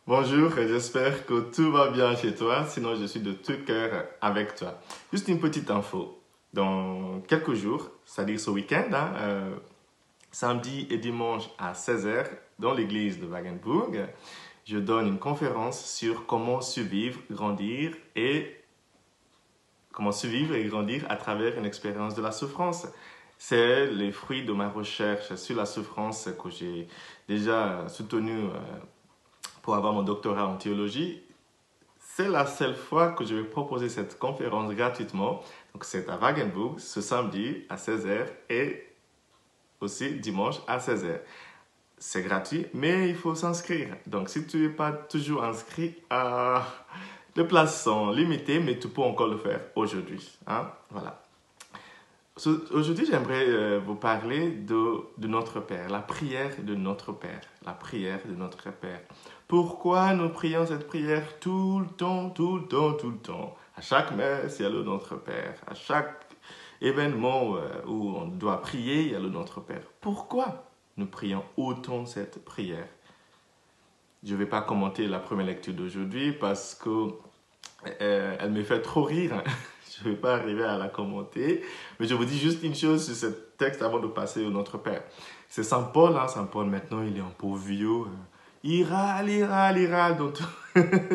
Bonjour, j'espère que tout va bien chez toi, sinon je suis de tout cœur avec toi. Juste une petite info, dans quelques jours, c'est-à-dire ce week-end, samedi et dimanche à 16h, dans l'église de Wagenburg, je donne une conférence sur comment survivre et grandir à travers une expérience de la souffrance. C'est les fruits de ma recherche sur la souffrance que j'ai déjà soutenue pour avoir mon doctorat en théologie. C'est la seule fois que je vais proposer cette conférence gratuitement. Donc c'est à Wagenburg ce samedi à 16h et aussi dimanche à 16h. C'est gratuit, mais il faut s'inscrire. Donc si tu n'es pas toujours inscrit, les places sont limitées, mais tu peux encore le faire aujourd'hui. Voilà. Aujourd'hui, j'aimerais vous parler de notre Père, la prière de notre Père, la prière de notre Père. Pourquoi nous prions cette prière tout le temps, tout le temps, tout le temps? À chaque messe, il y a le Notre Père. À chaque événement où on doit prier, il y a le Notre Père. Pourquoi nous prions autant cette prière? Je ne vais pas commenter la première lecture d'aujourd'hui parce que elle me fait trop rire. Je ne vais pas arriver à la commenter. Mais je vous dis juste une chose sur ce texte avant de passer au Notre Père. C'est Saint Paul. Saint Paul, maintenant, il est un peu vieux. Il râle dans,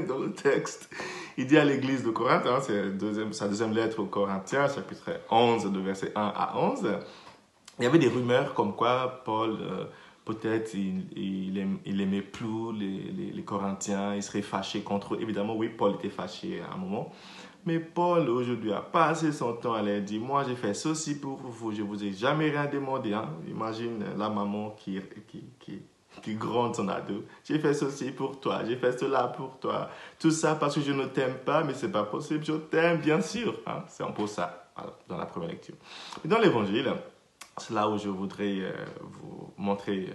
dans le texte. Il dit à l'église de Corinthe, c'est sa deuxième lettre aux Corinthiens, chapitre 11, de verset 1 à 11. Il y avait des rumeurs comme quoi Paul, peut-être, il aimait plus les Corinthiens, il serait fâché contre eux. Évidemment, oui, Paul était fâché à un moment. Mais Paul, aujourd'hui, a passé son temps à leur dire, moi, j'ai fait ceci pour vous, je ne vous ai jamais rien demandé. Imagine la maman qui gronde son ado. J'ai fait ceci pour toi, j'ai fait cela pour toi. Tout ça parce que je ne t'aime pas, mais ce n'est pas possible, je t'aime, bien sûr. C'est un peu ça, dans la première lecture. Et dans l'évangile, c'est là où je voudrais vous montrer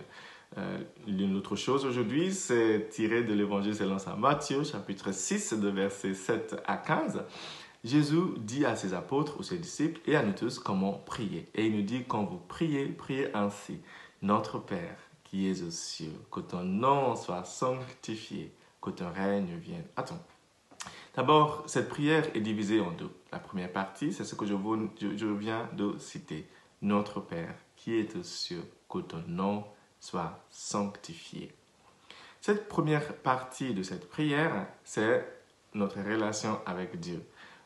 une autre chose aujourd'hui. C'est tiré de l'évangile selon saint Matthieu, chapitre 6, de versets 7 à 15. Jésus dit à ses apôtres ou ses disciples et à nous tous comment prier. Et il nous dit, quand vous priez, priez ainsi. Notre Père qui es aux cieux, que ton nom soit sanctifié, que ton règne vienne. Attends. D'abord, cette prière est divisée en deux. La première partie, c'est ce que je viens de citer. Notre Père qui est aux cieux, que ton nom soit sanctifié. Cette première partie de cette prière, c'est notre relation avec Dieu.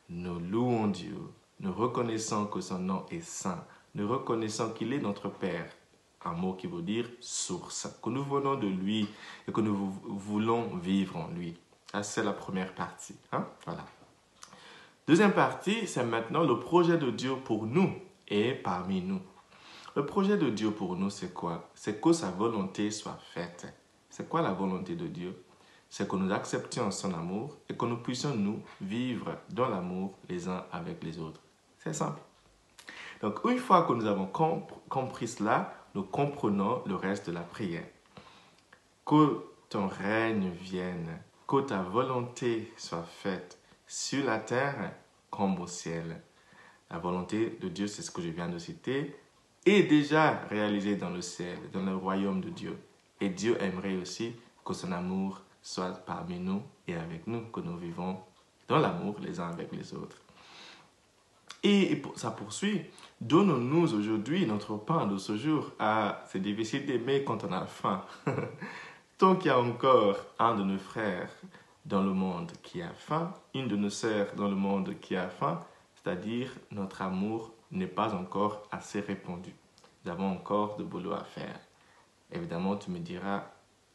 Nous louons Dieu, nous reconnaissons que son nom est saint, nous reconnaissons qu'il est notre Père, un mot qui veut dire source, que nous venons de lui et que nous voulons vivre en lui. Ça, c'est la première partie. Voilà. Deuxième partie, c'est maintenant le projet de Dieu pour nous et parmi nous. Le projet de Dieu pour nous, c'est quoi? C'est que sa volonté soit faite. C'est quoi la volonté de Dieu? C'est que nous acceptions son amour et que nous puissions nous vivre dans l'amour les uns avec les autres. C'est simple. Donc, une fois que nous avons compris cela, nous comprenons le reste de la prière. Que ton règne vienne, que ta volonté soit faite sur la terre comme au ciel. La volonté de Dieu, c'est ce que je viens de citer, est déjà réalisée dans le ciel, dans le royaume de Dieu. Et Dieu aimerait aussi que son amour soit parmi nous et avec nous, que nous vivons dans l'amour les uns avec les autres. Et ça poursuit. Donne-nous aujourd'hui notre pain de ce jour. C'est difficile d'aimer quand on a faim. Tant qu'il y a encore un de nos frères dans le monde qui a faim, une de nos sœurs dans le monde qui a faim, c'est-à-dire notre amour n'est pas encore assez répandu. Nous avons encore de boulot à faire. Évidemment, tu me diras,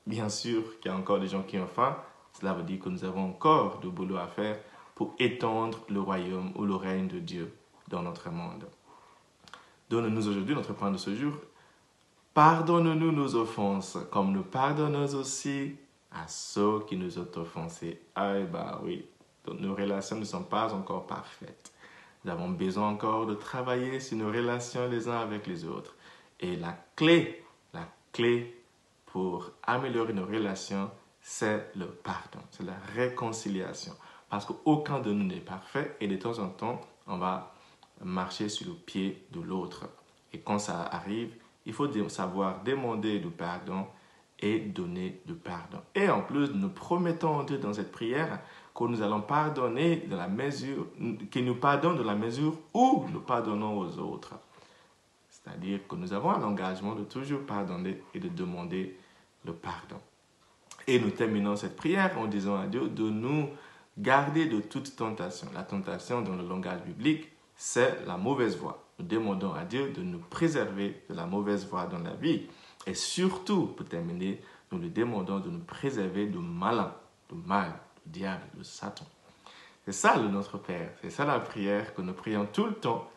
bien sûr qu'il y a encore des gens qui ont faim. Cela veut dire que nous avons encore de boulot à faire pour étendre le royaume ou le règne de Dieu dans notre monde. Donne-nous aujourd'hui notre pain de ce jour. Pardonne-nous nos offenses, comme nous pardonnons aussi à ceux qui nous ont offensés. Oui, donc nos relations ne sont pas encore parfaites. Nous avons besoin encore de travailler sur nos relations les uns avec les autres. Et la clé pour améliorer nos relations, c'est le pardon, c'est la réconciliation. Parce qu'aucun de nous n'est parfait et de temps en temps, on va marcher sur le pied de l'autre. Et quand ça arrive, il faut savoir demander du pardon et donner le pardon. Et en plus, nous promettons à Dieu dans cette prière que nous allons pardonner de la mesure, qu'il nous pardonne de la mesure où nous pardonnons aux autres. C'est-à-dire que nous avons un engagement de toujours pardonner et de demander le pardon. Et nous terminons cette prière en disant à Dieu de nous garder de toute tentation. La tentation dans le langage biblique, c'est la mauvaise voie. Nous demandons à Dieu de nous préserver de la mauvaise voie dans la vie. Et surtout, pour terminer, nous lui demandons de nous préserver du malin, du mal, du diable, de Satan. C'est ça le Notre Père. C'est ça la prière que nous prions tout le temps.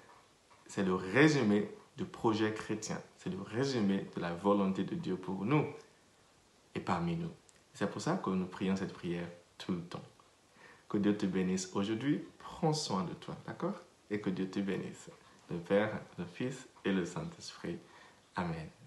C'est le résumé du projet chrétien. C'est le résumé de la volonté de Dieu pour nous et parmi nous. C'est pour ça que nous prions cette prière tout le temps. Que Dieu te bénisse aujourd'hui. Prends soin de toi, d'accord? Et que Dieu te bénisse. Le Père, le Fils et le Saint-Esprit. Amen.